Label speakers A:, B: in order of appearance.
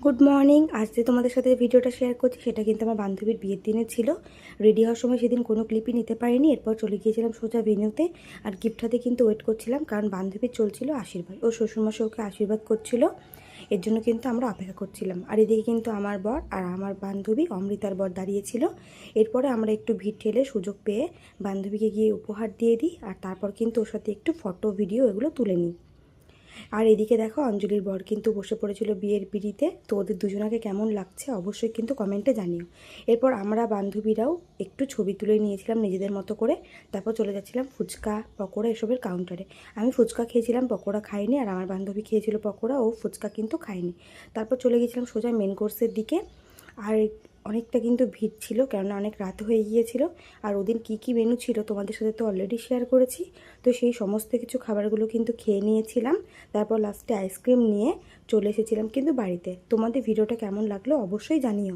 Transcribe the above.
A: Good morning. আজ যে তোমাদের সাথে ভিডিওটা শেয়ার করছি সেটা কিন্তু আমার বান্ধবীর বিয়ের দিনে ছিল। রেডি হওয়ার সময় সেদিন কোনো ক্লিপই নিতে পারিনি। এরপর চলে গিয়েছিলাম সোজা ভেন্যুতে। আর গিফট হাতে কিন্তু ওয়েট করছিলাম, কারণ বান্ধবীর চলছিল আশীর্বাদ। ও শ্বশুরমশাই ওকে আশীর্বাদ করছিল, এর জন্য কিন্তু আমরা অপেক্ষা করছিলাম। আর এদিকে কিন্তু আমার বর আর আমার বান্ধবী অমৃতার বর দাঁড়িয়েছিল। এরপরে আমরা একটু ভিড় ঠেলে সুযোগ পেয়ে বান্ধবীকে গিয়ে উপহার দিয়ে দিই, আর তারপর কিন্তু ওর সাথে একটু ফটো ভিডিও এগুলো তুলে নিই। আর এদিকে দেখো অঞ্জলির বর কিন্তু বসে পড়েছিল বিয়ের পিঁড়িতে। তো ওদের দুজনাকে কেমন লাগছে অবশ্যই কিন্তু কমেন্টে জানিও। এরপর আমরা বান্ধবীরাও একটু ছবি তুলে নিয়েছিলাম নিজেদের মতো করে। তারপর চলে যাচ্ছিলাম ফুচকা পকোড়া এসবের কাউন্টারে। আমি ফুচকা খেয়েছিলাম, পকোড়া খাইনি। আর আমার বান্ধবী খেয়েছিল পকোড়া, ও ফুচকা কিন্তু খায়নি। তারপর চলে গেছিলাম সোজা মেন কোর্সের দিকে। আর অনেকটা কিন্তু ভিড় ছিল, কেননা অনেক রাত হয়ে গিয়েছিল। আর ওদিন কী কী মেনু ছিল তোমাদের সাথে তো অলরেডি শেয়ার করেছি। তো সেই সমস্ত কিছু খাবারগুলো কিন্তু খেয়ে নিয়েছিলাম। তারপর লাস্টে আইসক্রিম নিয়ে চলে এসেছিলাম কিন্তু বাড়িতে। তোমাদের ভিডিওটা কেমন লাগলো অবশ্যই জানিও।